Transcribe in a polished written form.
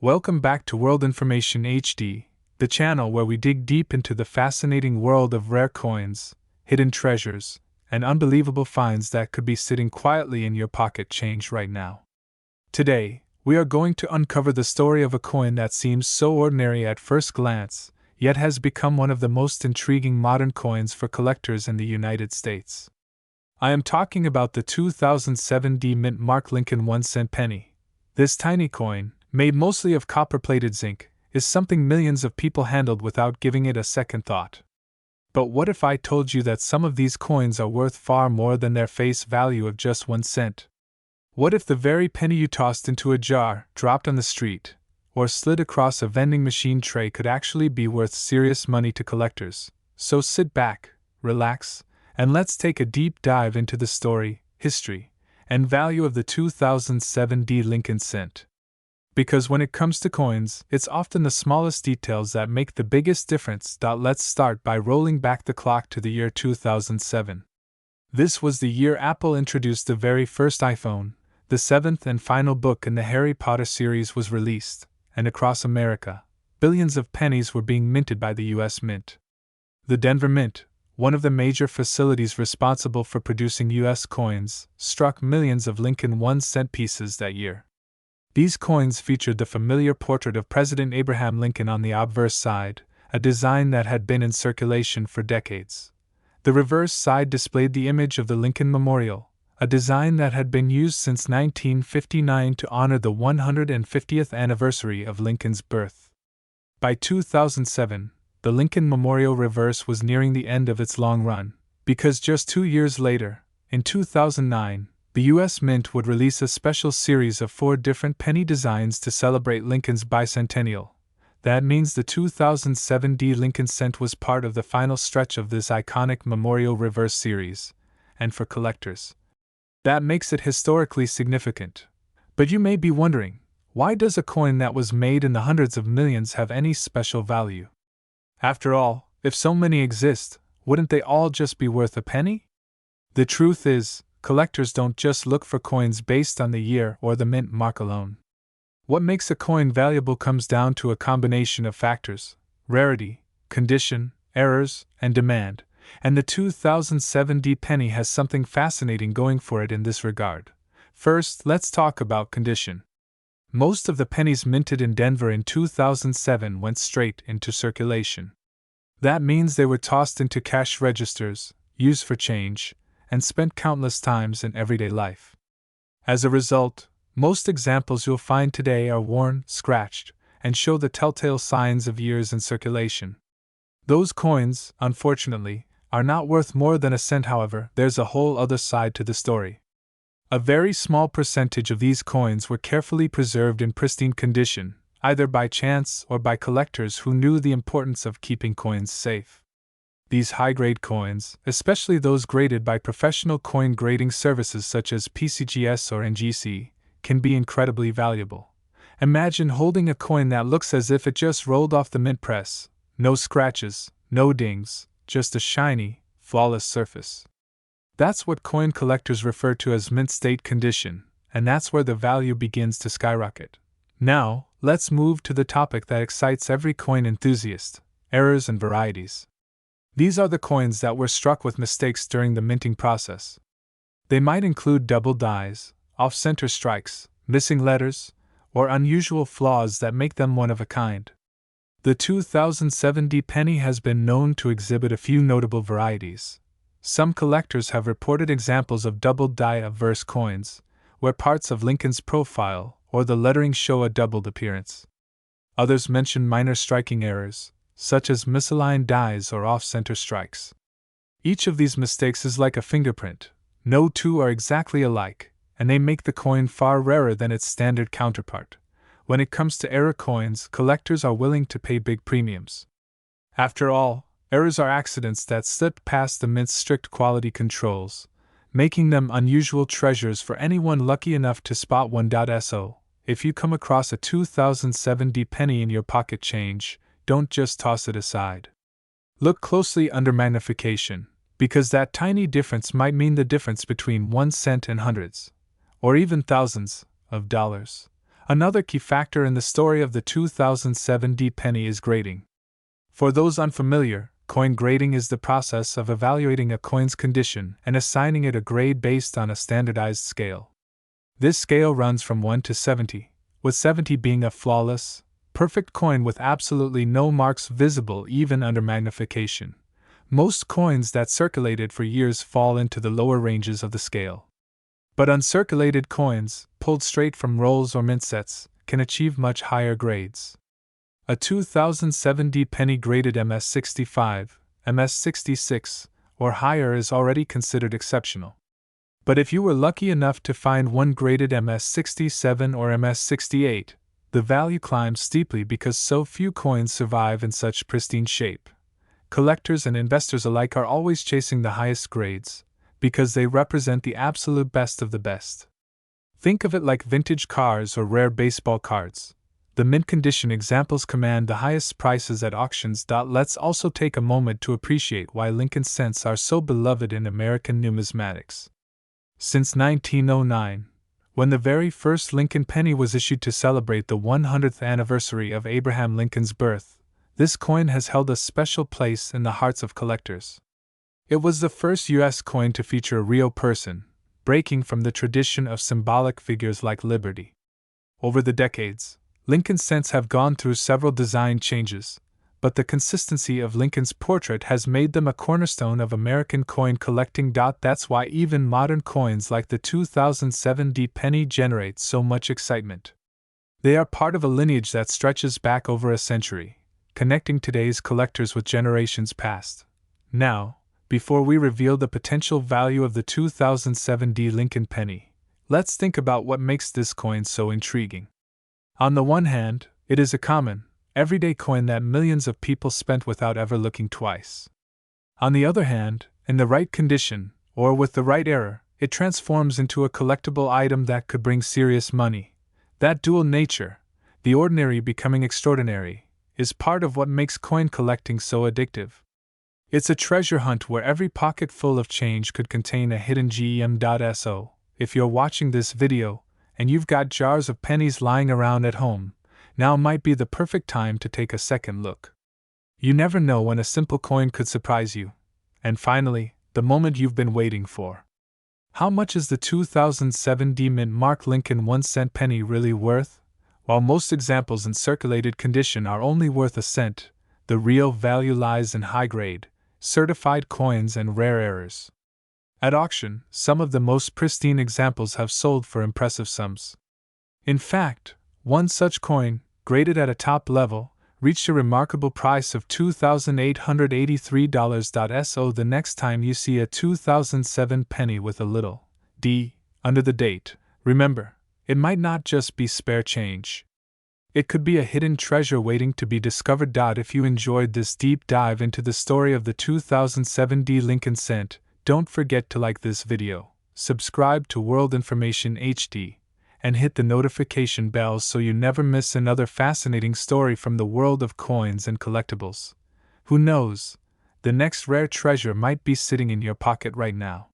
Welcome back to World Information HD, the channel where we dig deep into the fascinating world of rare coins, hidden treasures, and unbelievable finds that could be sitting quietly in your pocket change right now. Today, we are going to uncover the story of a coin that seems so ordinary at first glance, yet has become one of the most intriguing modern coins for collectors in the United States. I am talking about the 2007 Mint Mark Lincoln 1-cent penny. This tiny coin, made mostly of copper-plated zinc, is something millions of people handled without giving it a second thought. But what if I told you that some of these coins are worth far more than their face value of just 1 cent? What if the very penny you tossed into a jar, dropped on the street, or slid across a vending machine tray could actually be worth serious money to collectors? So sit back, relax, and let's take a deep dive into the story, history, and value of the 2007 Lincoln cent. Because when it comes to coins, it's often the smallest details that make the biggest difference. Let's start by rolling back the clock to the year 2007. This was the year Apple introduced the very first iPhone, the seventh and final book in the Harry Potter series was released, and across America, billions of pennies were being minted by the U.S. Mint. The Denver Mint, one of the major facilities responsible for producing U.S. coins, struck millions of Lincoln 1-cent pieces that year. These coins featured the familiar portrait of President Abraham Lincoln on the obverse side, a design that had been in circulation for decades. The reverse side displayed the image of the Lincoln Memorial, a design that had been used since 1959 to honor the 150th anniversary of Lincoln's birth. By 2007, the Lincoln Memorial reverse was nearing the end of its long run, because just 2 years later, in 2009, the U.S. Mint would release a special series of 4 different penny designs to celebrate Lincoln's bicentennial. That means the 2007 Lincoln cent was part of the final stretch of this iconic memorial reverse series, and for collectors, that makes it historically significant. But you may be wondering, why does a coin that was made in the hundreds of millions have any special value? After all, if so many exist, wouldn't they all just be worth a penny? The truth is, collectors don't just look for coins based on the year or the mint mark alone. What makes a coin valuable comes down to a combination of factors: rarity, condition, errors, and demand, and the 2007 penny has something fascinating going for it in this regard. First, let's talk about condition. Most of the pennies minted in Denver in 2007 went straight into circulation. That means they were tossed into cash registers, used for change, and spent countless times in everyday life. As a result, most examples you'll find today are worn, scratched, and show the telltale signs of years in circulation. Those coins, unfortunately, are not worth more than a cent. However, there's a whole other side to the story. A very small percentage of these coins were carefully preserved in pristine condition, either by chance or by collectors who knew the importance of keeping coins safe. These high-grade coins, especially those graded by professional coin grading services such as PCGS or NGC, can be incredibly valuable. Imagine holding a coin that looks as if it just rolled off the mint press. No scratches, no dings, just a shiny, flawless surface. That's what coin collectors refer to as mint state condition, and that's where the value begins to skyrocket. Now, let's move to the topic that excites every coin enthusiast: errors and varieties. These are the coins that were struck with mistakes during the minting process. They might include double dies, off-center strikes, missing letters, or unusual flaws that make them one of a kind. The 2007 penny has been known to exhibit a few notable varieties. Some collectors have reported examples of double die obverse coins, where parts of Lincoln's profile or the lettering show a doubled appearance. Others mention minor striking errors, such as misaligned dies or off-center strikes. Each of these mistakes is like a fingerprint. No two are exactly alike, and they make the coin far rarer than its standard counterpart. When it comes to error coins, collectors are willing to pay big premiums. After all, errors are accidents that slip past the mint's strict quality controls, making them unusual treasures for anyone lucky enough to spot one. So, if you come across a 2007 penny in your pocket change, don't just toss it aside. Look closely under magnification, because that tiny difference might mean the difference between 1 cent and hundreds, or even thousands, of dollars. Another key factor in the story of the 2007 D penny is grading. For those unfamiliar, coin grading is the process of evaluating a coin's condition and assigning it a grade based on a standardized scale. This scale runs from 1 to 70, with 70 being a flawless, perfect coin with absolutely no marks visible even under magnification. Most coins that circulated for years fall into the lower ranges of the scale. But uncirculated coins, pulled straight from rolls or mint sets, can achieve much higher grades. A 2007 D penny graded MS65, MS66, or higher is already considered exceptional. But if you were lucky enough to find one graded MS67 or MS68, the value climbs steeply because so few coins survive in such pristine shape. Collectors and investors alike are always chasing the highest grades, because they represent the absolute best of the best. Think of it like vintage cars or rare baseball cards. The mint condition examples command the highest prices at auctions. Let's also take a moment to appreciate why Lincoln cents are so beloved in American numismatics. Since 1909, when the very first Lincoln penny was issued to celebrate the 100th anniversary of Abraham Lincoln's birth, this coin has held a special place in the hearts of collectors. It was the first U.S. coin to feature a real person, breaking from the tradition of symbolic figures like Liberty. Over the decades, Lincoln cents have gone through several design changes, but the consistency of Lincoln's portrait has made them a cornerstone of American coin collecting. That's why even modern coins like the 2007 D penny generate so much excitement. They are part of a lineage that stretches back over a century, connecting today's collectors with generations past. Now, before we reveal the potential value of the 2007 D Lincoln penny, let's think about what makes this coin so intriguing. On the one hand, it is a common, everyday coin that millions of people spent without ever looking twice. On the other hand, in the right condition, or with the right error, it transforms into a collectible item that could bring serious money. That dual nature, the ordinary becoming extraordinary, is part of what makes coin collecting so addictive. It's a treasure hunt where every pocket full of change could contain a hidden gem.so. If you're watching this video, and you've got jars of pennies lying around at home, now might be the perfect time to take a second look. You never know when a simple coin could surprise you. And finally, the moment you've been waiting for. How much is the 2007 D Mint Mark Lincoln 1-cent penny really worth? While most examples in circulated condition are only worth a cent, the real value lies in high-grade, certified coins and rare errors. At auction, some of the most pristine examples have sold for impressive sums. In fact, one such coin, graded at a top level, reached a remarkable price of $2,883. The next time you see a 2007 penny with a little D under the date, remember, it might not just be spare change. It could be a hidden treasure waiting to be discovered. If you enjoyed this deep dive into the story of the 2007 D Lincoln cent, don't forget to like this video, subscribe to World Information HD, and hit the notification bell so you never miss another fascinating story from the world of coins and collectibles. Who knows? The next rare treasure might be sitting in your pocket right now.